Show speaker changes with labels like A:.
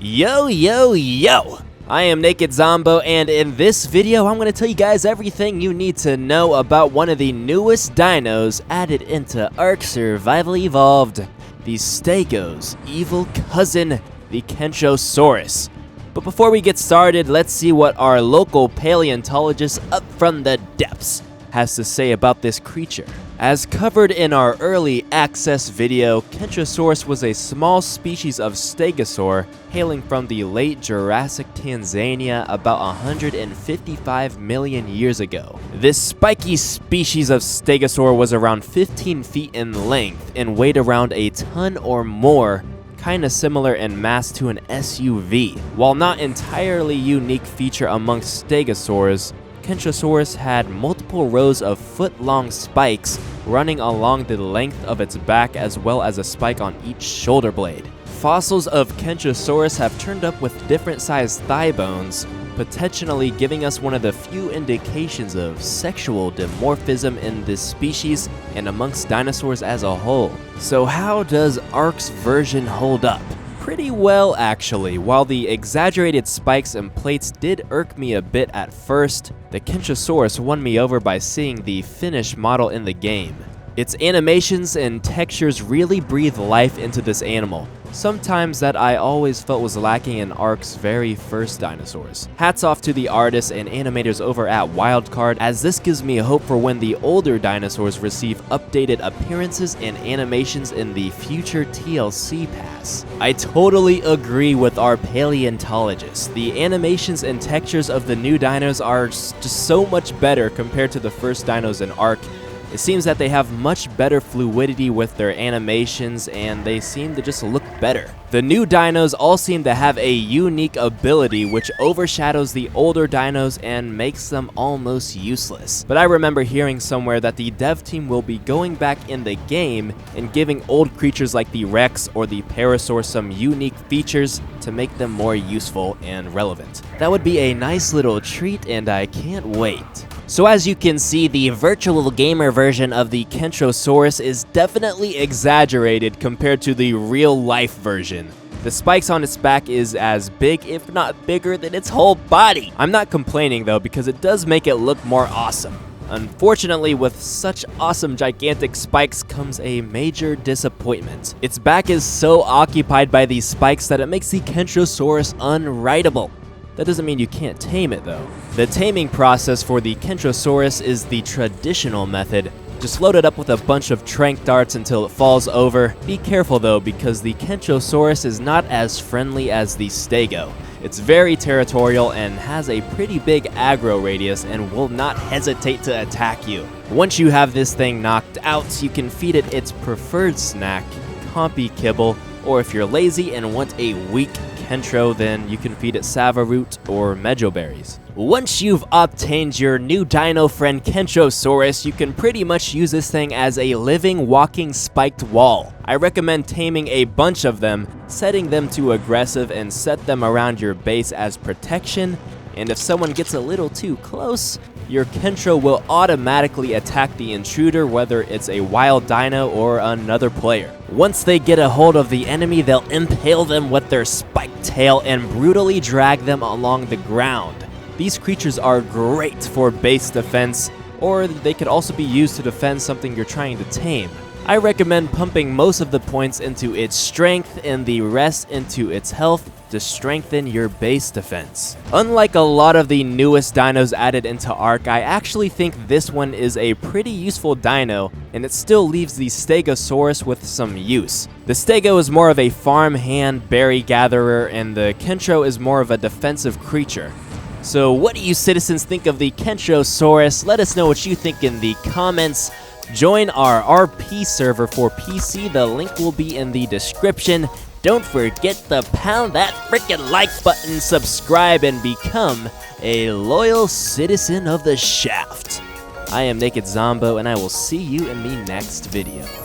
A: Yo, yo, yo! I am Naked Zombo, and in this video, I'm going to tell you guys everything you need to know about one of the newest dinos added into Ark Survival Evolved, the Stego's evil cousin, the Kentrosaurus. But before we get started, let's see what our local paleontologist up from the depths has to say about this creature. As covered in our early access video, Kentrosaurus was a small species of stegosaur hailing from the late Jurassic Tanzania about 155 million years ago. This spiky species of stegosaur was around 15 feet in length and weighed around a ton or more, kinda similar in mass to an SUV. While not entirely unique feature amongst stegosaurs, Kentrosaurus had multiple rows of foot-long spikes running along the length of its back, as well as a spike on each shoulder blade. Fossils of Kentrosaurus have turned up with different sized thigh bones, potentially giving us one of the few indications of sexual dimorphism in this species and amongst dinosaurs as a whole. So how does Ark's version hold up? Pretty well, actually. While the exaggerated spikes and plates did irk me a bit at first, the Kentrosaurus won me over by seeing the finished model in the game. Its animations and textures really breathe life into this animal, sometimes that I always felt was lacking in Ark's very first dinosaurs. Hats off to the artists and animators over at WildCard, as this gives me hope for when the older dinosaurs receive updated appearances and animations in the future TLC pass. I totally agree with our paleontologists. The animations and textures of the new dinos are just so much better compared to the first dinos in Ark. It seems that they have much better fluidity with their animations, and they seem to just look better. The new dinos all seem to have a unique ability which overshadows the older dinos and makes them almost useless. But I remember hearing somewhere that the dev team will be going back in the game and giving old creatures like the Rex or the Parasaur some unique features to make them more useful and relevant. That would be a nice little treat, and I can't wait. So as you can see, the virtual gamer version of the Kentrosaurus is definitely exaggerated compared to the real life version. The spikes on its back is as big, if not bigger, than its whole body. I'm not complaining though, because it does make it look more awesome. Unfortunately, with such awesome gigantic spikes comes a major disappointment. Its back is so occupied by these spikes that it makes the Kentrosaurus unrideable. That doesn't mean you can't tame it though. The taming process for the Kentrosaurus is the traditional method. Just load it up with a bunch of tranq darts until it falls over. Be careful though, because the Kentrosaurus is not as friendly as the Stego. It's very territorial and has a pretty big aggro radius and will not hesitate to attack you. Once you have this thing knocked out, you can feed it its preferred snack, Compy Kibble, or if you're lazy and want a weak Kentro, then you can feed it Sava Root or Mejo Berries. Once you've obtained your new dino friend Kentrosaurus, you can pretty much use this thing as a living, walking spiked wall. I recommend taming a bunch of them, setting them to aggressive, and set them around your base as protection, and if someone gets a little too close, your Kentro will automatically attack the intruder, whether it's a wild dino or another player. Once they get a hold of the enemy, they'll impale them with their spiked tail and brutally drag them along the ground. These creatures are great for base defense, or they could also be used to defend something you're trying to tame. I recommend pumping most of the points into its strength and the rest into its health to strengthen your base defense. Unlike a lot of the newest dinos added into Ark, I actually think this one is a pretty useful dino, and it still leaves the Stegosaurus with some use. The Stego is more of a farmhand berry gatherer, and the Kentro is more of a defensive creature. So what do you citizens think of the Kentrosaurus? Let us know what you think in the comments. Join our RP server for PC, the link will be in the description. Don't forget to pound that freaking like button, subscribe, and become a loyal citizen of the shaft. I am Naked Zombo, and I will see you in the next video.